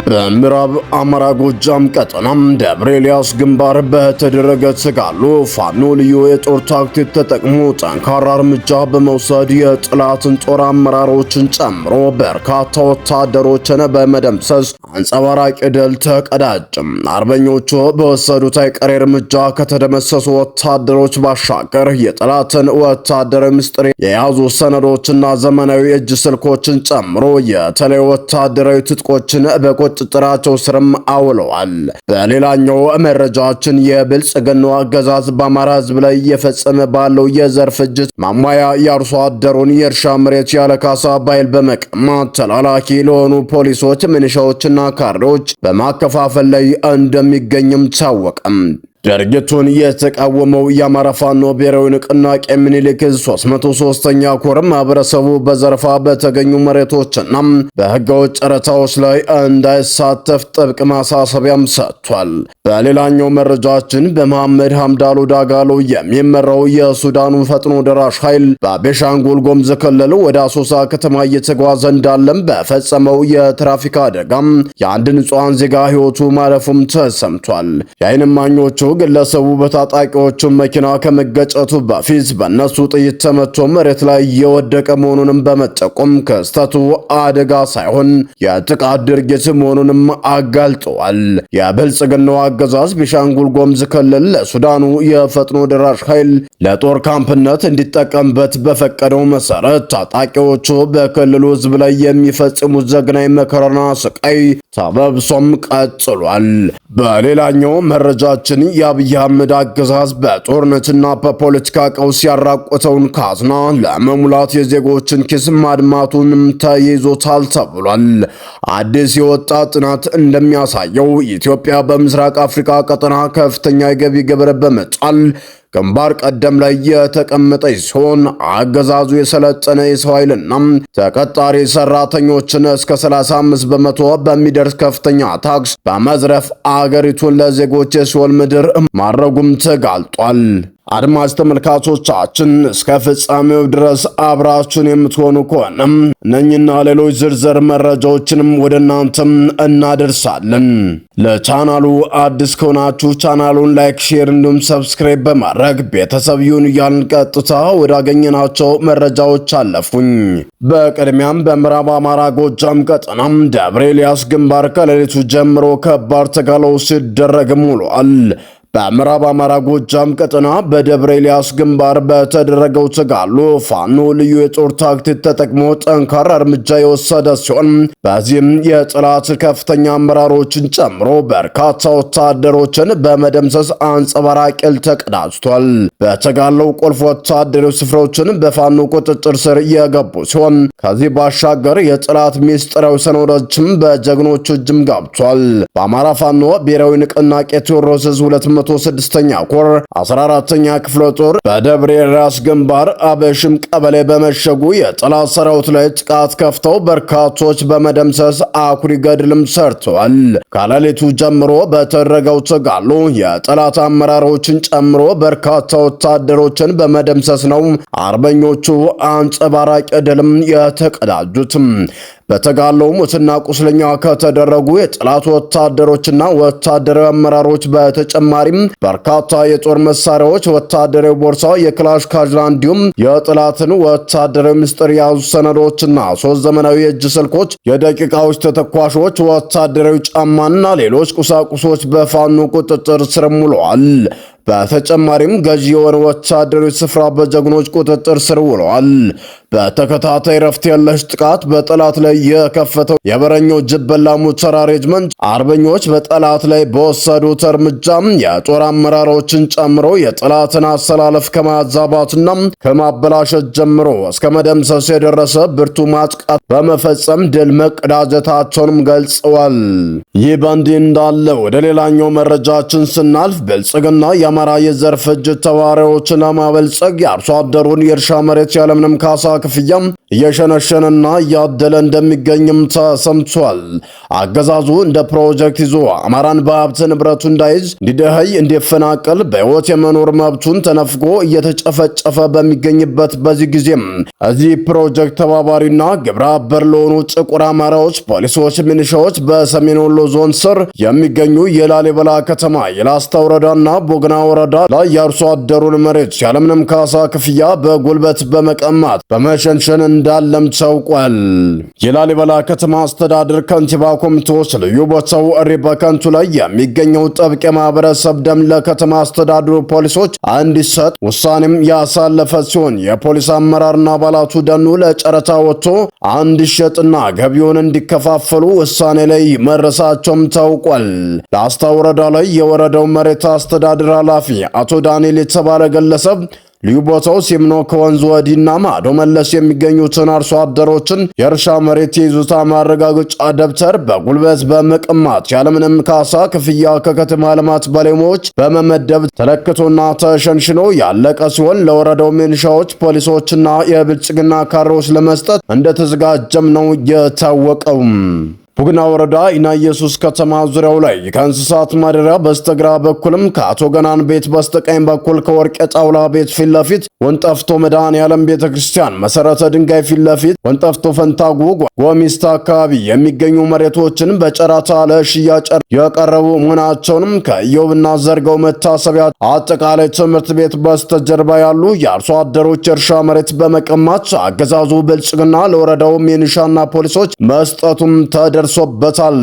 በምዕራብ አማራ ጎጃም ቀጠና ደብረ ኤልያስ ግንባር በተደረገ ተጋድሎ ፋኖ ልዩ የጦር ታክቲክ ተጠቅሞ ጠንካራ እርምጃ በመውሰድ የጠላትን ጦር አመራሮችን ጨምሮ በርካታ ወታደሮችን በመደምሰስ አንጸባራቂ ድል ተቀዳጀም። አርበኞቹ በወሰዱት አይቀሬ እርምጃ ከተደመሰሱ ወታደሮች ባሻገር የጠላትን ወታደራዊ ምስጢር የያዙ ሰነዶችና ዘመናዊ እጅ ስልኮችን ጨምሮ የተለያዩ ወታደራዊ ትጥቆችን በቁጥጥራቸው ስርም አውለዋል። በሌላኛው መረጃችን የብልጽግናው አገዛዝ በአማራ ሕዝብ ላይ እየፈጸመ ባለው የዘር ፍጅት ማሟያ የአርሶ አደሩን የእርሻ መሬት ያለ ካሳ በኃይል በመቀማት ተላላኪ ለሆኑ ፖሊሶች፣ ሚሊሻዎችና ካድሬዎች በማከፋፈል ላይ እንደሚገኝም ታወቀም። ድርጊቱን የተቃወመው የአማራ ፋኖ ብሔራዊ ንቅናቄ ምኒልክ 303ኛ ኮር ማህበረሰቡ በዘረፋ በተገኙ መሬቶችና በህገወጥ ጨረታዎች ላይ እንዳይሳተፍ ጥብቅ ማሳሰቢያም ሰጥቷል። በሌላኛው መረጃችን በመሐመድ ሐምዳሉ ዳጋሎ የሚመራው የሱዳኑ ፈጥኖ ደራሽ ኃይል በቤኒሻንጉል ጉሙዝ ክልል ወደ አሶሳ ከተማ እየተጓዘ እንዳለም በፈጸመው የትራፊክ አደጋም የአንድ ንጹሃን ዜጋ ህይወቱ ማለፉም ተሰምቷል። የዓይን እማኞቹ ግለሰቡ በታጣቂዎቹ መኪና ከመገጨቱ በፊት በእነሱ ጥይት ተመቶ መሬት ላይ የወደቀ መሆኑንም በመጠቆም ክስተቱ አደጋ ሳይሆን የጥቃት ድርጊት መሆኑንም አጋልጠዋል። የብልጽግናው አገዛዝ ቤኒሻንጉል ጉሙዝ ክልል ለሱዳኑ የፈጥኖ ደራሽ ኃይል ለጦር ካምፕነት እንዲጠቀምበት በፈቀደው መሰረት ታጣቂዎቹ በክልሉ ህዝብ ላይ የሚፈጽሙት ዘግናኝ መከራና ስቃይ ተባብሶም ቀጥሏል። በሌላኛው መረጃችን የአብይ አህመድ አገዛዝ በጦርነትና በፖለቲካ ቀውስ ያራቆተውን ካዝና ለመሙላት የዜጎችን ኪስ ማድማቱንም ተይዞታል ተብሏል። አዲስ የወጣ ጥናት እንደሚያሳየው ኢትዮጵያ በምስራቅ አፍሪካ ቀጠና ከፍተኛ የገቢ ግብር በመጣል ግንባር ቀደም ላይ የተቀመጠች ሲሆን አገዛዙ የሰለጠነ የሰው ኃይልና ተቀጣሪ ሰራተኞችን እስከ 35 በመቶ በሚደርስ ከፍተኛ ታክስ በመዝረፍ አገሪቱን ለዜጎች የሲኦል ምድር ማድረጉም ተጋልጧል። አድማጭ ተመልካቾቻችን እስከ ፍጻሜው ድረስ አብራችሁን የምትሆኑ ከሆነም እነኝና ሌሎች ዝርዝር መረጃዎችንም ወደ እናንተም እናደርሳለን። ለቻናሉ አዲስ ከሆናችሁ ቻናሉን ላይክ፣ ሼር እንዲሁም ሰብስክራይብ በማድረግ ቤተሰብ ይሁኑ እያልን ቀጥታ ወዳገኘናቸው መረጃዎች አለፉኝ። በቅድሚያም በምዕራብ አማራ ጎጃም ቀጠናም ደብረ ኤልያስ ግንባር ከሌሊቱ ጀምሮ ከባድ ተጋድሎ ሲደረግም ውሏል። በምዕራብ አማራ ጎጃም ቀጠና በደብረ ኤልያስ ግንባር በተደረገው ተጋድሎ ፋኖ ልዩ የጦር ታክቲክ ተጠቅሞ ጠንካራ እርምጃ የወሰደ ሲሆን በዚህም የጠላት ከፍተኛ አመራሮችን ጨምሮ በርካታ ወታደሮችን በመደምሰስ አንጸባራቂ ድል ተቀዳጅቷል። በተጋድሎው ቁልፍ ወታደራዊ ስፍራዎችን በፋኖ ቁጥጥር ስር የገቡ ሲሆን ከዚህ ባሻገር የጠላት ሚስጥራዊ ሰነዶችም በጀግኖቹ እጅም ገብቷል። በአማራ ፋኖ ብሔራዊ ንቅናቄ ቴዎድሮስ 206ኛ ኮር 14ኛ ክፍለ ጦር በደብረ ኤልያስ ግንባር አበሽም ቀበሌ በመሸጉ የጠላት ሰራዊት ላይ ጥቃት ከፍተው በርካቶች በመደምሰስ አኩሪ ገድልም ሰርተዋል። ከሌሊቱ ጀምሮ በተደረገው ተጋድሎ የጠላት አመራሮችን ጨምሮ በርካታ ወታደሮችን በመደምሰስ ነው አርበኞቹ አንጸባራቂ ድልም የተቀዳጁትም። በተጋድሎው ሙትና ቁስለኛ ከተደረጉ የጠላት ወታደሮችና ወታደራዊ አመራሮች በተጨማሪም በርካታ የጦር መሳሪያዎች፣ ወታደራዊ ቦርሳ፣ የክላሽ ካዝና እንዲሁም የጠላትን ወታደራዊ ምስጢር የያዙ ሰነዶችና 3 ዘመናዊ የእጅ ስልኮች፣ የደቂቃዎች ተተኳሾች፣ ወታደራዊ ጫማና ሌሎች ቁሳቁሶች በፋኖ ቁጥጥር ስር ውለዋል። በተጨማሪም ገዢ የሆነ ወታደራዊ ስፍራ በጀግኖች ቁጥጥር ስር ውለዋል። በተከታታይ ረፍት የለሽ ጥቃት በጠላት ላይ የከፈተው የበረኛው ጅበላ ሙተራ ሬጅመንት አርበኞች በጠላት ላይ በወሰዱት እርምጃም የጦር አመራሮችን ጨምሮ የጠላትን አሰላለፍ ከማዛባትና ከማበላሸት ጀምሮ እስከ መደምሰስ የደረሰ ብርቱ ማጥቃት በመፈጸም ድል መቀዳጀታቸውንም ገልጸዋል። ይህ በእንዲህ እንዳለ ወደ ሌላኛው መረጃችን ስናልፍ ብልጽግና የአማራ የዘር ፍጅት ተዋሪዎችን ለማበልጸግ የአርሶ አደሩን የእርሻ መሬት ያለምንም ካሳ ክፍያም እየሸነሸነና እያደለ እንደሚገኝም ተሰምቷል። አገዛዙ እንደ ፕሮጀክት ይዞ አማራን በሀብት ንብረቱ እንዳይዝ፣ እንዲደኸይ፣ እንዲፈናቀል በሕይወት የመኖር መብቱን ተነፍጎ እየተጨፈጨፈ በሚገኝበት በዚህ ጊዜም እዚህ ፕሮጀክት ተባባሪና ግብረ አበር ለሆኑ ጥቁር አማራዎች፣ ፖሊሶች፣ ሚኒሻዎች በሰሜን ወሎ ዞን ስር የሚገኙ የላሊበላ ከተማ የላስታ ወረዳና ቦግና ወረዳ ላይ የአርሶ አደሩን መሬት ያለምንም ካሳ ክፍያ በጉልበት በመቀማት በመሸንሸን እንዳለም ታውቋል። የላሊበላ ከተማ አስተዳደር ከንቲባ ኮሚቴዎች ልዩ ቦታው እሪ በከንቱ ላይ የሚገኘው ጥብቅ የማህበረሰብ ደም ለከተማ አስተዳደሩ ፖሊሶች እንዲሰጥ ውሳኔም ያሳለፈ ሲሆን የፖሊስ አመራርና አባላቱ ደኑ ለጨረታ ወጥቶ እንዲሸጥና ገቢውን እንዲከፋፈሉ ውሳኔ ላይ መረሳቸውም ታውቋል። ላስታ ወረዳ ላይ የወረዳው መሬት አስተዳደር ኃላፊ አቶ ዳንኤል የተባለ ግለሰብ ልዩ ቦታው ሲምኖ ከወንዝ ወዲና ማዶ መለስ የሚገኙትን አርሶ አደሮችን የእርሻ መሬት የይዞታ ማረጋገጫ ደብተር በጉልበት በመቀማት ያለምንም ካሳ ክፍያ ከከተማ ልማት ባለሙያዎች በመመደብ ተለክቶና ተሸንሽኖ ያለቀ ሲሆን ለወረዳው ሚኒሻዎች፣ ፖሊሶችና የብልጽግና ካድሬዎች ለመስጠት እንደተዘጋጀም ነው የታወቀው። ቡግና ወረዳ ኢና ኢየሱስ ከተማ ዙሪያው ላይ ከእንስሳት ማደሪያ በስተግራ በኩልም ከአቶ ገናን ቤት በስተቀኝ በኩል ከወርቅ ጣውላ ቤት ፊት ለፊት ወንጠፍቶ መድኃኔዓለም ቤተክርስቲያን መሰረተ ድንጋይ ፊት ለፊት ወንጠፍቶ ፈንታጉ ጎሚስታ አካባቢ የሚገኙ መሬቶችን በጨረታ ለሽያጭ የቀረቡ መሆናቸውንም ከኢዮብና ዘርጋው መታሰቢያ አጠቃላይ ትምህርት ቤት በስተጀርባ ያሉ የአርሶ አደሮች እርሻ መሬት በመቀማት አገዛዙ ብልጽግና ለወረዳው ሚኒሻና ፖሊሶች መስጠቱም ተደርሶበታል።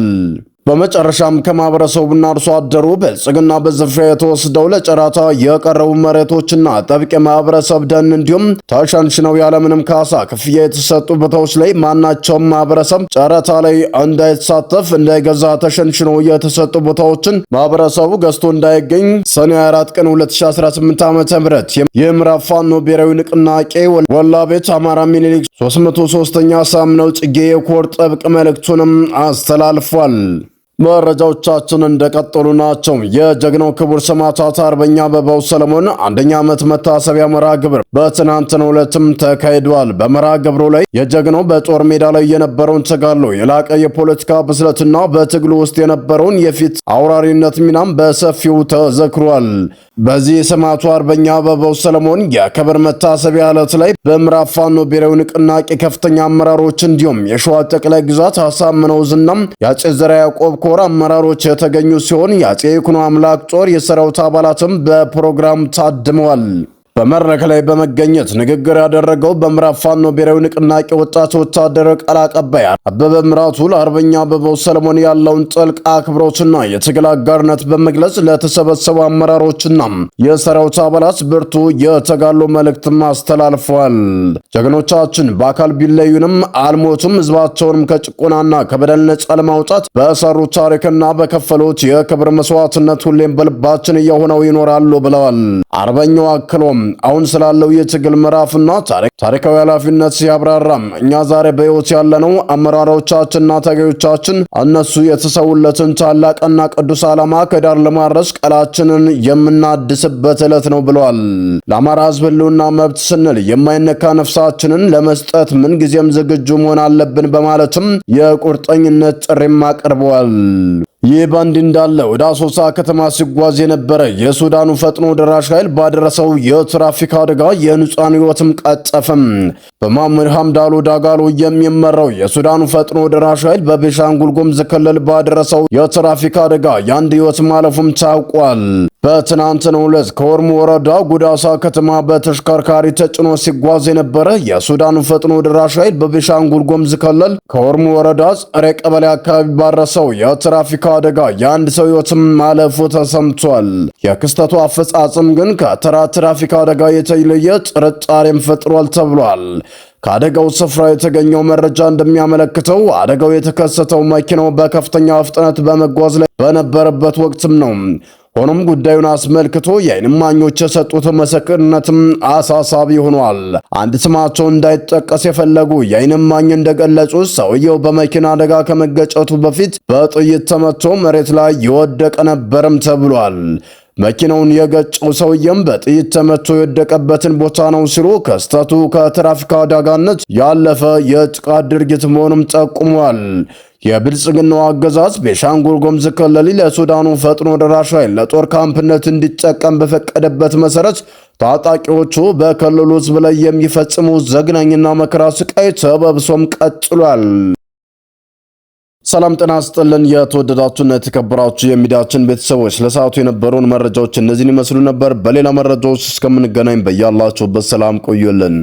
በመጨረሻም ከማህበረሰቡና አርሶ አደሩ ብልጽግና በዝርፊያ የተወሰደው ለጨረታ የቀረቡ መሬቶችና ጥብቅ የማህበረሰብ ደን እንዲሁም ተሸንሽነው ያለምንም ካሳ ክፍያ የተሰጡ ቦታዎች ላይ ማናቸውም ማህበረሰብ ጨረታ ላይ እንዳይሳተፍ እንዳይገዛ ተሸንሽነው የተሰጡ ቦታዎችን ማህበረሰቡ ገዝቶ እንዳይገኝ ሰኔ 4 ቀን 2018 ዓ.ም የምዕራብ ፋኖ ብሔራዊ ንቅናቄ ወላ ቤት አማራ ሚኒሊክ 303ኛ ሳምነው ጽጌ የኮር ጥብቅ መልእክቱንም አስተላልፏል። መረጃዎቻችን እንደቀጠሉ ናቸው። የጀግናው ክቡር ሰማዕታት አርበኛ አበባው ሰለሞን አንደኛ ዓመት መታሰቢያ መርሃ ግብር በትናንትናው ዕለትም ተካሂዷል። በመርሃ ግብሩ ላይ የጀግናው በጦር ሜዳ ላይ የነበረውን ተጋድሎ፣ የላቀ የፖለቲካ ብስለትና በትግሉ ውስጥ የነበረውን የፊት አውራሪነት ሚናም በሰፊው ተዘክሯል። በዚህ የሰማዕቱ አርበኛ አበባው ሰለሞን የክብር መታሰቢያ ዕለት ላይ በምዕራብ ፋኖ ብሔራዊ ንቅናቄ ከፍተኛ አመራሮች እንዲሁም የሸዋ ጠቅላይ ግዛት አሳምነው ዝናም የአፄ ዘርዓ ያዕቆብ ኮር አመራሮች የተገኙ ሲሆን የአፄ ይኩኖ አምላክ ጦር የሰራዊት አባላትም በፕሮግራም ታድመዋል። በመድረክ ላይ በመገኘት ንግግር ያደረገው በምዕራብ ፋኖ ብሔራዊ ንቅናቄ ወጣት ወታደር ቃል አቀባይ አበበ ምራቱ ለአርበኛ አበባው ሰለሞን ያለውን ጥልቅ አክብሮትና የትግል አጋርነት በመግለጽ ለተሰበሰቡ አመራሮችና የሰራዊት አባላት ብርቱ የተጋድሎ መልእክትም አስተላልፈዋል። ጀግኖቻችን በአካል ቢለዩንም አልሞቱም፣ ህዝባቸውንም ከጭቆናና ከበደል ነጻ ለማውጣት በሰሩት ታሪክና በከፈሉት የክብር መስዋዕትነት ሁሌም በልባችን እየሆነው ይኖራሉ ብለዋል። አርበኛው አክሎም አሁን ስላለው የትግል ምዕራፍና ታሪካዊ ኃላፊነት ሲያብራራም እኛ ዛሬ በሕይወት ያለነው አመራሮቻችንና ተገዮቻችን እነሱ የተሰውለትን ታላቅና ቅዱስ ዓላማ ከዳር ለማድረስ ቃላችንን የምናድስበት ዕለት ነው ብለዋል። ለአማራ ሕዝብ ህልውና መብት ስንል የማይነካ ነፍሳችንን ለመስጠት ምንጊዜም ዝግጁ መሆን አለብን በማለትም የቁርጠኝነት ጥሪም አቅርበዋል። ይህ በእንዲህ እንዳለ ወደ አሶሳ ከተማ ሲጓዝ የነበረ የሱዳኑ ፈጥኖ ደራሽ ኃይል ባደረሰው የትራፊክ አደጋ የንጹሃን ሕይወትም ቀጠፈም። በማምር ሐምዳሎ ዳጋሎ የሚመራው የሱዳኑ ፈጥኖ ደራሽ ኃይል በቤኒሻንጉል ጉሙዝ ክልል ባደረሰው የትራፊክ አደጋ የአንድ ሕይወት ማለፉም ታውቋል። በትናንትናው ዕለት ከኦሮሞ ወረዳ ጉዳሳ ከተማ በተሽከርካሪ ተጭኖ ሲጓዝ የነበረ የሱዳኑ ፈጥኖ ደራሽ ኃይል በቤኒሻንጉል ጉሙዝ ክልል ከኦሮሞ ወረዳ ጸሬ ቀበሌ አካባቢ ባደረሰው የትራፊክ አደጋ የአንድ ሰው ሕይወትም ማለፉ ተሰምቷል። የክስተቱ አፈጻጸም ግን ከተራ ትራፊክ አደጋ የተለየ ጥርጣሬም ፈጥሯል ተብሏል። ከአደጋው ስፍራ የተገኘው መረጃ እንደሚያመለክተው አደጋው የተከሰተው መኪናው በከፍተኛ ፍጥነት በመጓዝ ላይ በነበረበት ወቅትም ነው። ሆኖም ጉዳዩን አስመልክቶ የዓይን እማኞች የሰጡት ምስክርነትም አሳሳቢ ሆኗል። አንድ ስማቸው እንዳይጠቀስ የፈለጉ የዓይን እማኝ እንደገለጹት ሰውየው በመኪና አደጋ ከመገጨቱ በፊት በጥይት ተመቶ መሬት ላይ የወደቀ ነበርም ተብሏል። መኪናውን የገጨው ሰውየም በጥይት ተመቶ የወደቀበትን ቦታ ነው ሲሉ ክስተቱ ከትራፊክ አደጋነት ያለፈ የጥቃት ድርጊት መሆኑም ጠቁሟል። የብልጽግናው አገዛዝ ቤኒሻንጉል ጉሙዝ ክልል ለሱዳኑ ፈጥኖ ደራሽ ኃይል ለጦር ካምፕነት እንዲጠቀም በፈቀደበት መሰረት ታጣቂዎቹ በክልሉ ሕዝብ ላይ የሚፈጽሙ ዘግናኝና መከራ ስቃይ ተባብሶም ቀጥሏል። ሰላም ጤና ይስጥልን። የተወደዳችሁና የተከበራችሁ የሚዲያችን ቤተሰቦች ለሰዓቱ የነበሩን መረጃዎች እነዚህን ይመስሉ ነበር። በሌላ መረጃዎች እስከምንገናኝ በያላችሁበት ሰላም ቆዩልን።